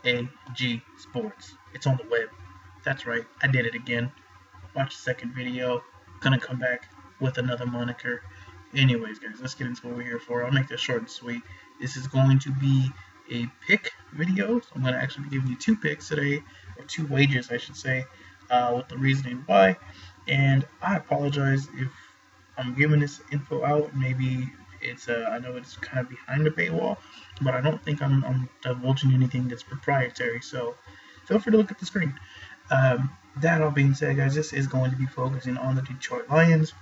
AG Sports. It's on the web. That's right, I did it again. Watch the second video. Gonna come back with another moniker. Anyways, guys, let's get into what we're here for. I'll make this short and sweet. This is going to be a pick video. So I'm going to actually be giving you two picks today, or two wagers, I should say, with the reasoning why. And I apologize if I'm giving this info out. Maybe it's, I know it's kind of behind the paywall, but I don't think I'm divulging anything that's proprietary. So feel free to look at the screen. That all being said, guys, this is going to be focusing on the Detroit Lions.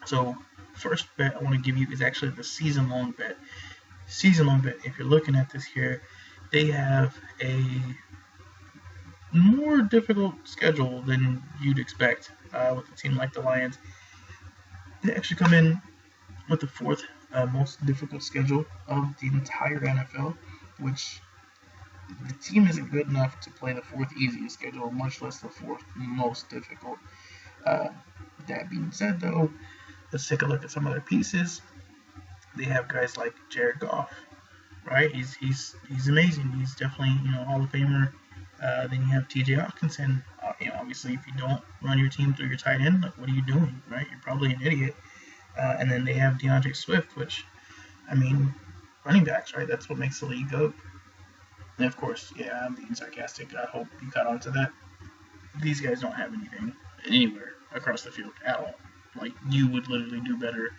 So first bet I want to give you is actually the season-long bet. Season-long bet, if you're looking at this here, they have a more difficult schedule than you'd expect with a team like the Lions. They actually come in with the fourth most difficult schedule of the entire NFL, which the team isn't good enough to play the fourth easiest schedule, much less the fourth most difficult. Uh, that being said, though, let's take a look at some other pieces. They have guys like Jared Goff, right? He's amazing. He's definitely Hall of Famer. Then you have T.J. Hockenson. Obviously, if you don't run your team through your tight end, like what are you doing, right? You're probably an idiot. And then they have DeAndre Swift, which, I mean, running backs, right? That's what makes the league go. And of course, yeah, I'm being sarcastic. I hope you caught on to that. These guys don't have anything anywhere across the field at all. Like, you would literally do better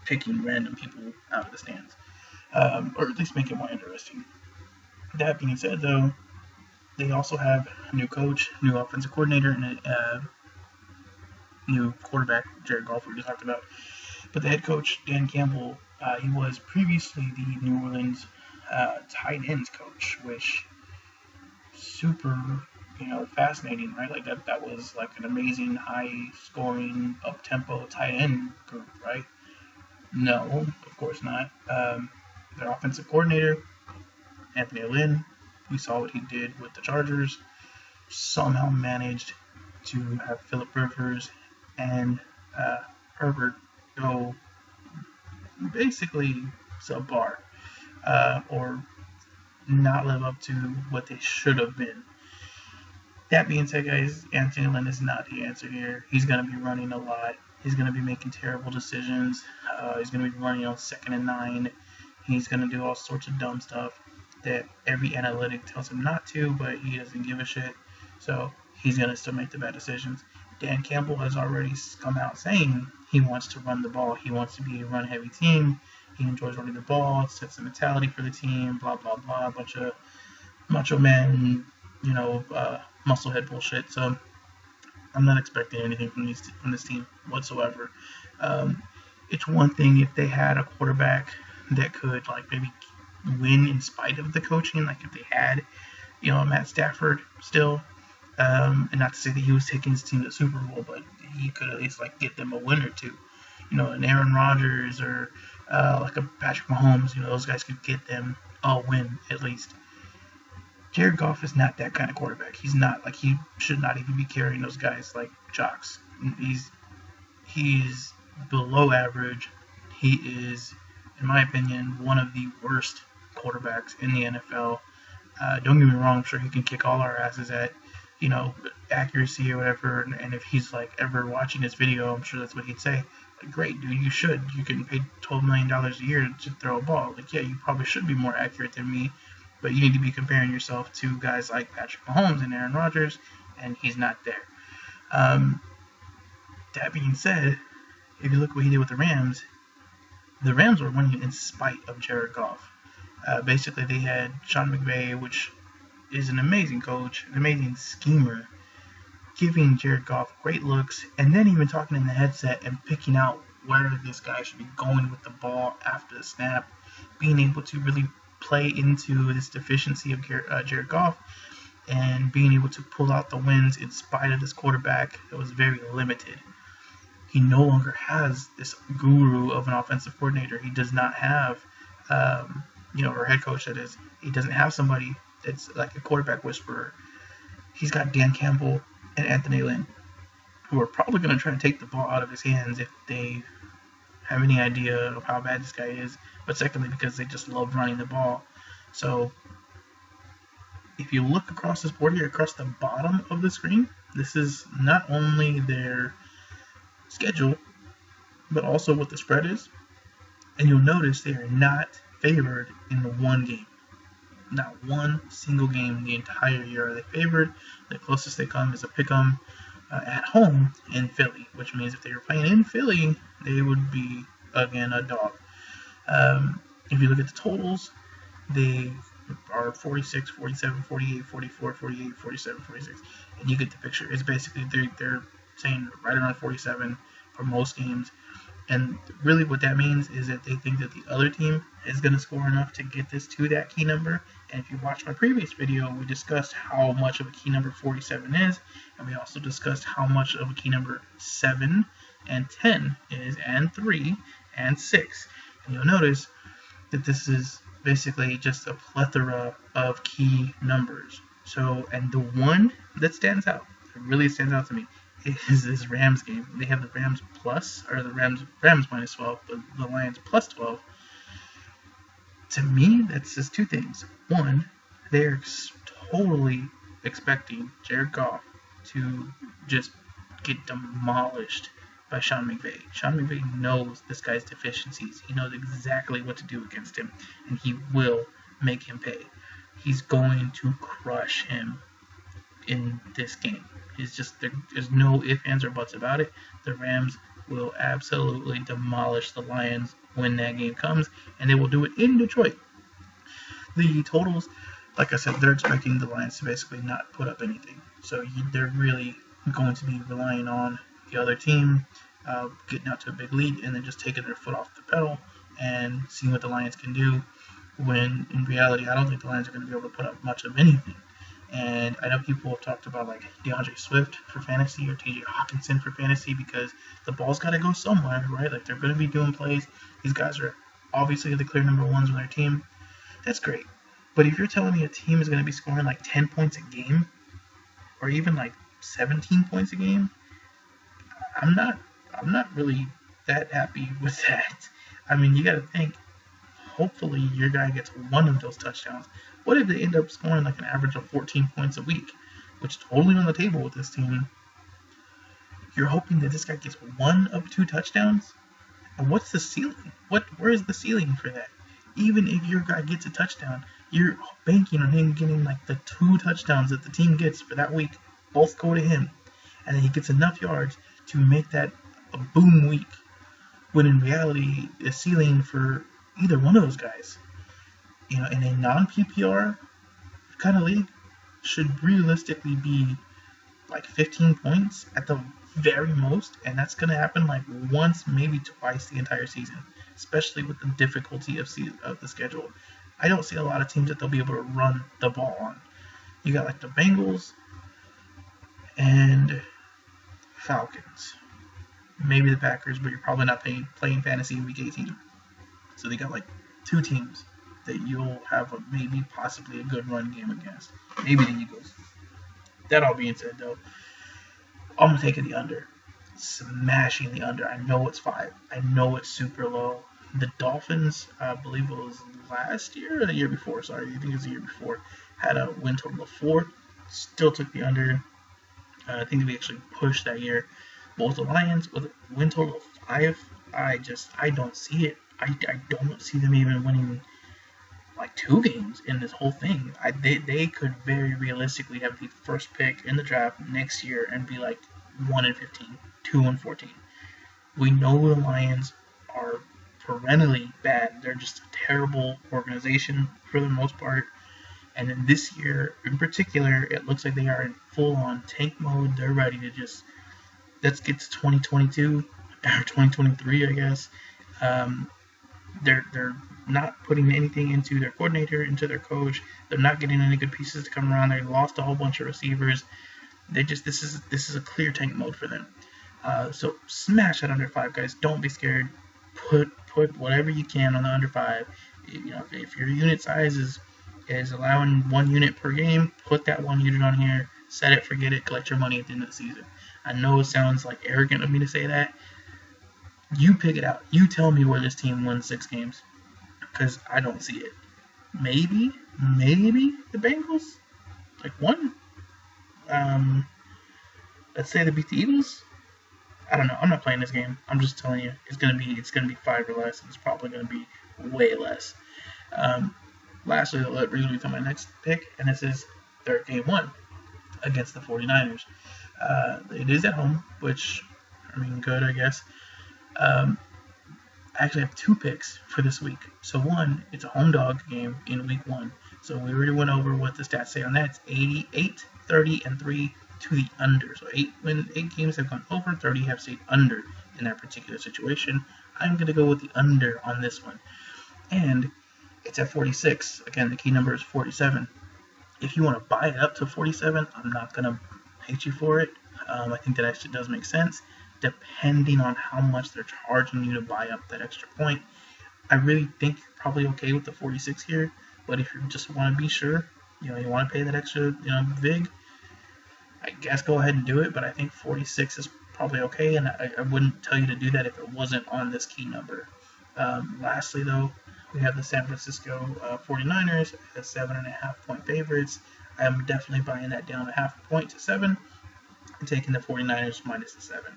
picking random people out of the stands, or at least make it more interesting. That being said, though, they also have a new coach, new offensive coordinator, and a new quarterback, Jared Goff, we just talked about. But the head coach, Dan Campbell, he was previously the New Orleans tight ends coach, which super, fascinating, right? Like that was like an amazing, high-scoring, up-tempo tight end group, right? No, of course not. Their offensive coordinator, Anthony Lynn, we saw what he did with the Chargers. Somehow managed to have Philip Rivers and Herbert go basically subpar, or not live up to what they should have been. That being said, guys, Anthony Lynn is not the answer here. He's going to be running a lot. He's going to be making terrible decisions. He's going to be running on 2nd and 9. He's going to do all sorts of dumb stuff that every analytic tells him not to, but he doesn't give a shit. So he's going to still make the bad decisions. Dan Campbell has already come out saying he wants to run the ball. He wants to be a run-heavy team. He enjoys running the ball. It sets the mentality for the team, blah, blah, blah. A bunch of macho men, musclehead bullshit. So I'm not expecting anything from this team whatsoever. It's one thing if they had a quarterback that could like maybe win in spite of the coaching, like if they had, Matt Stafford still, and not to say that he was taking his team to the Super Bowl, but he could at least like get them a win or two, an Aaron Rodgers or like a Patrick Mahomes, those guys could get them a win at least. Jared Goff is not that kind of quarterback. He's not like he should not even be carrying those guys like jocks. He's below average. He is, in my opinion, one of the worst quarterbacks in the NFL. Don't get me wrong, I'm sure he can kick all our asses at, accuracy or whatever. And if he's like ever watching this video, I'm sure that's what he'd say. Like, great, dude, you should. You can pay $12 million a year to throw a ball. Like, yeah, you probably should be more accurate than me, but you need to be comparing yourself to guys like Patrick Mahomes and Aaron Rodgers, and he's not there. That being said, if you look what he did with the Rams were winning in spite of Jared Goff. Basically, they had Sean McVay, which is an amazing coach, an amazing schemer, giving Jared Goff great looks, and then even talking in the headset and picking out where this guy should be going with the ball after the snap, being able to really play into this deficiency of Jared Goff and being able to pull out the wins in spite of this quarterback that was very limited. He no longer has this guru of an offensive coordinator. He does not have, or head coach that is. He doesn't have somebody that's like a quarterback whisperer. He's got Dan Campbell and Anthony Lynn, who are probably going to try to take the ball out of his hands if they have any idea of how bad this guy is. But secondly, because they just love running the ball. So if you look across this board here, across the bottom of the screen, this is not only their schedule, but also what the spread is. And you'll notice they are not favored in the one game. Not one single game the entire year are they favored. The closest they come is a pick'em at home in Philly, which means if they were playing in Philly, they would be, again, a dog. If you look at the totals, they are 46, 47, 48, 44, 48, 47, 46. And you get the picture. It's basically they're saying right around 47 for most games. And really what that means is that they think that the other team is going to score enough to get this to that key number. And if you watched my previous video, we discussed how much of a key number 47 is. And we also discussed how much of a key number 7 and 10 is, and 3 and 6. And you'll notice that this is basically just a plethora of key numbers. So, and the one that stands out, that really stands out to me, is this Rams game. They have the Rams plus, or the Rams minus 12, but the Lions plus 12. To me, that says two things. One, they're totally expecting Jared Goff to just get demolished by Sean McVay. Sean McVay knows this guy's deficiencies. He knows exactly what to do against him, and he will make him pay. He's going to crush him in this game. It's just, there's no ifs, ands, or buts about it. The Rams will absolutely demolish the Lions when that game comes, and they will do it in Detroit. The totals, like I said, they're expecting the Lions to basically not put up anything. So they're really going to be relying on the other team getting out to a big lead and then just taking their foot off the pedal and seeing what the Lions can do, when in reality I don't think the Lions are going to be able to put up much of anything. And I know people have talked about like DeAndre Swift for fantasy or TJ Hawkinson for fantasy because the ball's got to go somewhere, right? Like they're going to be doing plays. These guys are obviously the clear number ones on their team. That's great. But if you're telling me a team is going to be scoring like 10 points a game or even like 17 points a game, I'm not really that happy with that. I mean, you got to think, hopefully your guy gets one of those touchdowns. What if they end up scoring like an average of 14 points a week, which is totally on the table with this team? You're hoping that this guy gets one of 2 touchdowns? And what's the ceiling? Where is the ceiling for that? Even if your guy gets a touchdown, you're banking on him getting like the 2 touchdowns that the team gets for that week, both go to him, and then he gets enough yards to make that a boom week, when in reality the ceiling for either one of those guys, in a non-PPR kind of league, should realistically be like 15 points at the very most, and that's going to happen like once, maybe twice the entire season, especially with the difficulty of the schedule. I don't see a lot of teams that they'll be able to run the ball on. You got like the Bengals and Falcons, maybe the Packers, but you're probably not playing fantasy in week 18. So they got like 2 teams that you'll have maybe possibly a good run game against. Maybe the Eagles. That all being said, though, I'm taking the under. Smashing the under. I know it's 5. I know it's super low. The Dolphins, I believe it was last year or the year before. Sorry, I think it was the year before. Had a win total of 4. Still took the under. I think we actually pushed that year. Both the Lions with a win total of 5. I don't see it. I don't see them even winning like 2 games in this whole thing. They could very realistically have the first pick in the draft next year and be like 1-15, 2-14. We know the Lions are perennially bad. They're just a terrible organization for the most part. And then this year in particular, it looks like they are in full-on tank mode. They're ready to just, let's get to 2022 or 2023, I guess. They're not putting anything into their coordinator, into their coach. They're not getting any good pieces to come around. They lost a whole bunch of receivers. This is a clear tank mode for them. So smash that under 5, guys. Don't be scared. Put whatever you can on the under 5. If your unit size is allowing 1 unit per game, put that 1 unit on here. Set it, forget it, collect your money at the end of the season. I know it sounds like arrogant of me to say that. You pick it out. You tell me where this team wins 6 games, because I don't see it. Maybe the Bengals. like one. Let's say they beat the Eagles. I don't know. I'm not playing this game. I'm just telling you, it's gonna be 5 or less. It's probably gonna be way less. Lastly, that brings me to my next pick, and this is their game 1 against the 49ers. It is at home, which, I mean, good, I guess. I actually have 2 picks for this week. So one, it's a home dog game in week 1. So we already went over what the stats say on that. It's 88, 30, and 3 to the under. So 8 games have gone over, 30 have stayed under in that particular situation. I'm going to go with the under on this one. And it's at 46. Again, the key number is 47. If you want to buy it up to 47, I'm not going to hate you for it. I think that actually does make sense, depending on how much they're charging you to buy up that extra point. I really think you're probably okay with the 46 here, but if you just want to be sure, you want to pay that extra, vig, I guess go ahead and do it, but I think 46 is probably okay, and I wouldn't tell you to do that if it wasn't on this key number. Lastly, though, we have the San Francisco 49ers as 7.5-point favorites. I am definitely buying that down a half point to 7 and taking the 49ers minus the 7.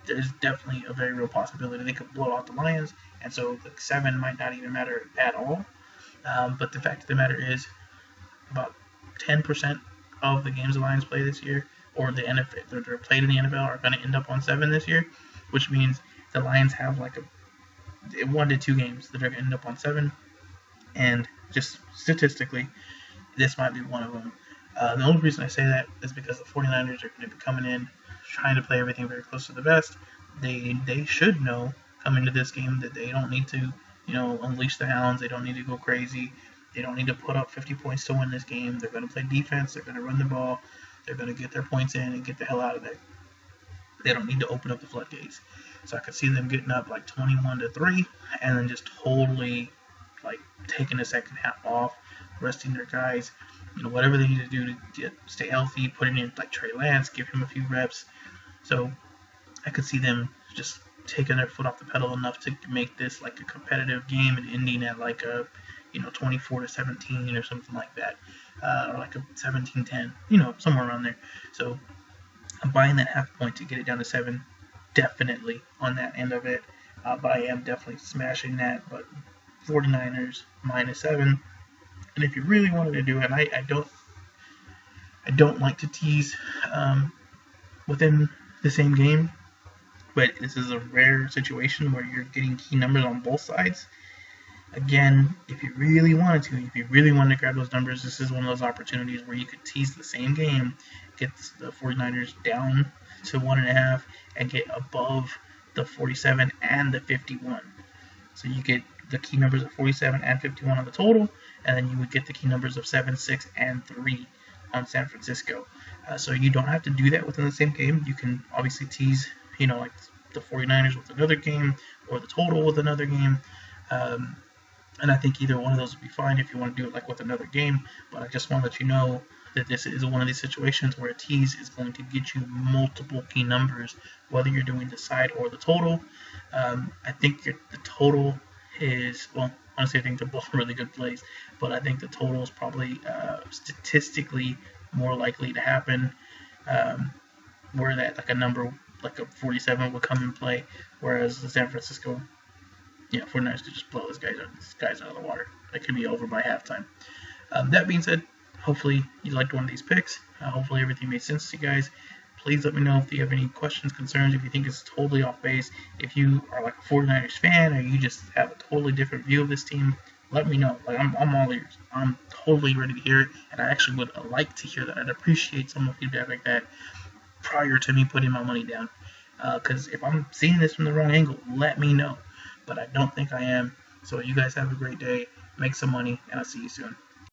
There's definitely a very real possibility they could blow out the Lions, and so the 7 might not even matter at all. But the fact of the matter is, about 10% of the games the Lions play this year, or the NFL that are played in the NFL, are going to end up on 7 this year, which means the Lions have like 1 to 2 games that are going to end up on 7, and just statistically, this might be one of them. The only reason I say that is because the 49ers are going to be coming in trying to play everything very close to the vest. They should know coming to this game that they don't need to, unleash the hounds. They don't need to go crazy. They don't need to put up 50 points to win this game. They're going to play defense. They're going to run the ball. They're going to get their points in and get the hell out of there. They don't need to open up the floodgates. So I could see them getting up like 21-3 and then just totally like taking the second half off, resting their guys, whatever they need to do to stay healthy, putting in like Trey Lance, give him a few reps. So I could see them just taking their foot off the pedal enough to make this like a competitive game and ending at like a 24-17 or something like that, or like a 17-10, somewhere around there. So I'm buying that half point to get it down to 7, definitely on that end of it. But I am definitely smashing that. But 49ers minus 7. And if you really wanted to do it, I don't like to tease within the same game, but this is a rare situation where you're getting key numbers on both sides. Again, if you really wanted to grab those numbers, this is one of those opportunities where you could tease the same game, get the 49ers down to 1.5, and get above the 47 and the 51. So you get the key numbers of 47 and 51 on the total, and then you would get the key numbers of 7, 6, and 3 on San Francisco. So you don't have to do that within the same game. You can obviously tease, like the 49ers with another game, or the total with another game. And I think either one of those would be fine if you want to do it like with another game. But I just want to let you know that this is one of these situations where a tease is going to get you multiple key numbers, whether you're doing the side or the total. I think the total is, well, honestly, I think they're both really good plays, but I think the total is probably statistically more likely to happen, where that like a number like a 47 would come in play, whereas the San Francisco 49ers could just blow these guys out of the water. It could be over by halftime. That being said, hopefully you liked one of these picks. Hopefully everything made sense to you guys. Please let me know if you have any questions, concerns, if you think it's totally off base. If you are like a 49ers fan or you just have a totally different view of this team, let me know. Like I'm all ears. I'm totally ready to hear it, and I actually would like to hear that. I'd appreciate some feedback like that prior to me putting my money down. Because if I'm seeing this from the wrong angle, let me know. But I don't think I am. So you guys have a great day. Make some money, and I'll see you soon.